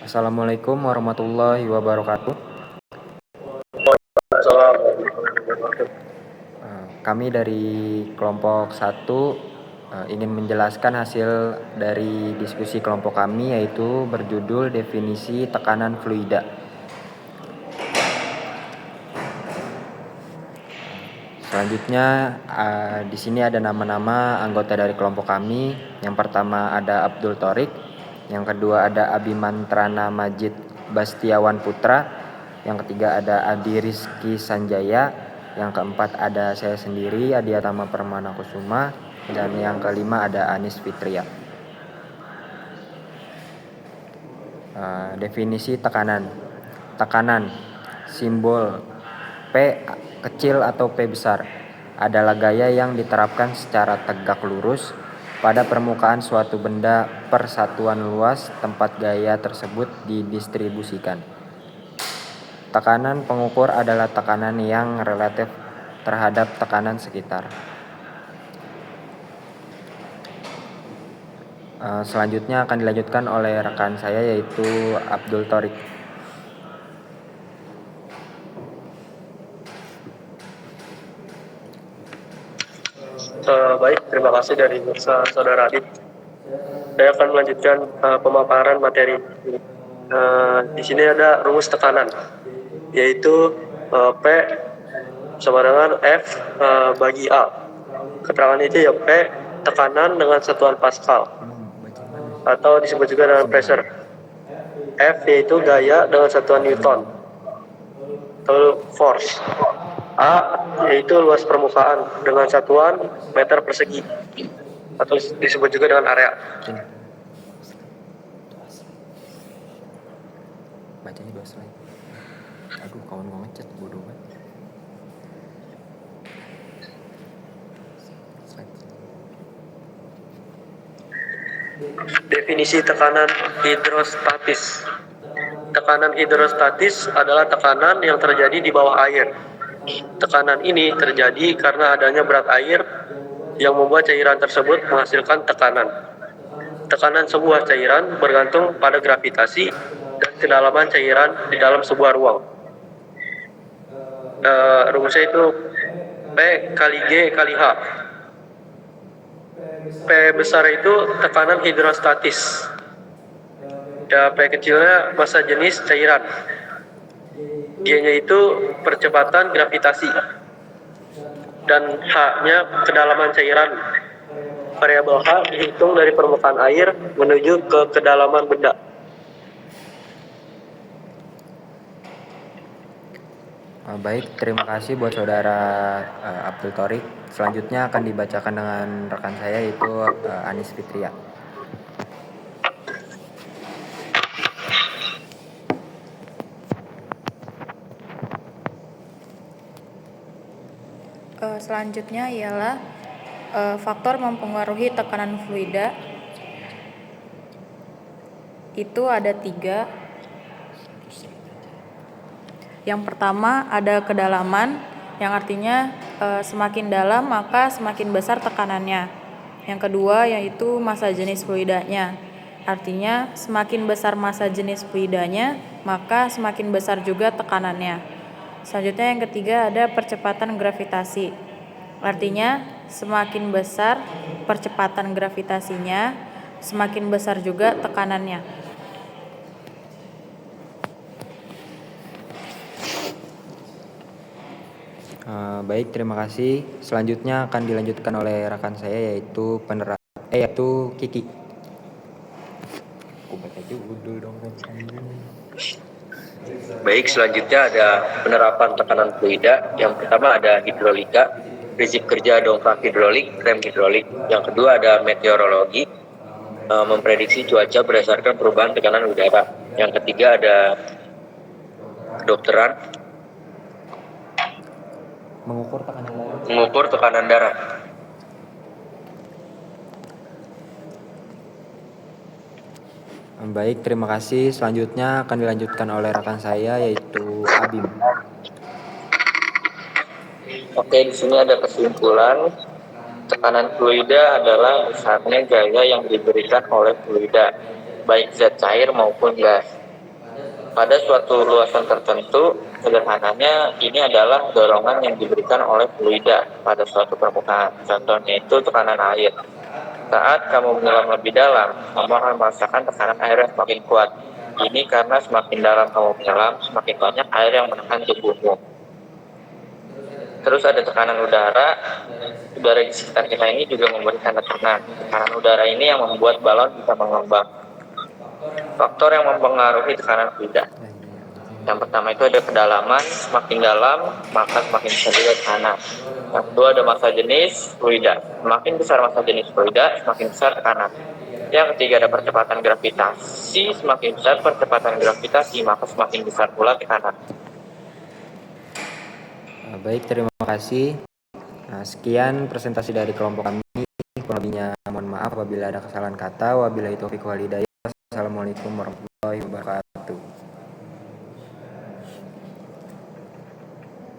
Assalamualaikum warahmatullahi wabarakatuh. Kami dari kelompok 1 ingin menjelaskan hasil dari diskusi kelompok kami, yaitu berjudul definisi tekanan fluida. Selanjutnya di sini ada nama-nama anggota dari kelompok kami. Yang pertama ada Abdul Thorik, yang kedua ada Abimantrana Majid Bastiawan Putra, yang ketiga ada Adi Rizky Sanjaya, yang keempat ada saya sendiri Adiatama Permana Kusuma, dan yang kelima ada Anis Fitria. Definisi tekanan. Tekanan, simbol P kecil atau P besar, adalah gaya yang diterapkan secara tegak lurus pada permukaan suatu benda per satuan luas tempat gaya tersebut didistribusikan. Tekanan pengukur adalah tekanan yang relatif terhadap tekanan sekitar. Selanjutnya akan dilanjutkan oleh rekan saya, yaitu Abdul Thorik. Baik, terima kasih dari Saudara Adit. Saya akan melanjutkan pemaparan materi. Di sini ada rumus tekanan, yaitu P sama dengan F bagi A. Keterangan itu ya P tekanan dengan satuan Pascal, atau disebut juga dengan pressure. F yaitu gaya dengan satuan Newton atau force. A yaitu luas permukaan dengan satuan meter persegi, atau disebut juga dengan area. Bacanya 2 slide. Aduh, kawan gue ngechat, bodoh banget. Definisi tekanan hidrostatis. Tekanan hidrostatis adalah tekanan yang terjadi di bawah air. Tekanan ini terjadi karena adanya berat air yang membuat cairan tersebut menghasilkan tekanan. Tekanan sebuah cairan bergantung pada gravitasi dan kedalaman cairan di dalam sebuah ruang. Rumusnya itu P kali G kali H. P besar itu tekanan hidrostatis. Ya, P kecilnya massa jenis cairan. G-nya itu percepatan gravitasi. Dan H-nya kedalaman cairan. Variabel H dihitung dari permukaan air menuju ke kedalaman benda. Baik, terima kasih buat saudara Abdul Thorik. Selanjutnya akan dibacakan dengan rekan saya, yaitu Anis Fitria. Selanjutnya ialah faktor mempengaruhi tekanan fluida. Itu ada 3. Yang pertama ada kedalaman, yang artinya semakin dalam maka semakin besar tekanannya. Yang kedua yaitu massa jenis fluidanya, artinya semakin besar massa jenis fluidanya maka semakin besar juga tekanannya. Selanjutnya yang ketiga ada percepatan gravitasi, artinya semakin besar percepatan gravitasinya semakin besar juga tekanannya. Baik, terima kasih. Selanjutnya akan dilanjutkan oleh rekan saya, yaitu Kiki. Baca judul dong. Baik, selanjutnya ada penerapan tekanan fluida. Yang pertama ada hidrolika, prinsip kerja dongkrak hidrolik, rem hidrolik. Yang kedua ada meteorologi, memprediksi cuaca berdasarkan perubahan tekanan udara. Yang ketiga ada kedokteran, mengukur tekanan darah. Baik, terima kasih. Selanjutnya akan dilanjutkan oleh rekan saya, yaitu Abim. Oke, di sini ada kesimpulan. Tekanan fluida adalah besarnya gaya yang diberikan oleh fluida, baik zat cair maupun gas. pada suatu luasan tertentu, sederhananya ini adalah dorongan yang diberikan oleh fluida pada suatu permukaan. Contohnya itu tekanan air. Saat kamu menyelam lebih dalam, kamu akan merasakan tekanan air yang semakin kuat. Ini karena semakin dalam kamu menyelam, semakin banyak air yang menekan tubuhmu. Terus ada tekanan udara. Udara di sekitar kita ini juga memberikan tekanan. Tekanan udara ini yang membuat balon bisa mengembang. Faktor yang mempengaruhi tekanan fluida. Yang pertama itu ada kedalaman, semakin dalam maka semakin besar juga tekanan. Yang kedua ada massa jenis fluida. Semakin besar massa jenis fluida, semakin besar tekanan. Yang ketiga ada percepatan gravitasi. Semakin besar percepatan gravitasi, maka semakin besar pula tekanan. Baik, terima kasih. Sekian presentasi dari kelompok kami. Kurang lebihnya mohon maaf apabila ada kesalahan kata. Wabillahi taufiq wal hidayah. Wassalamualaikum warahmatullahi wabarakatuh.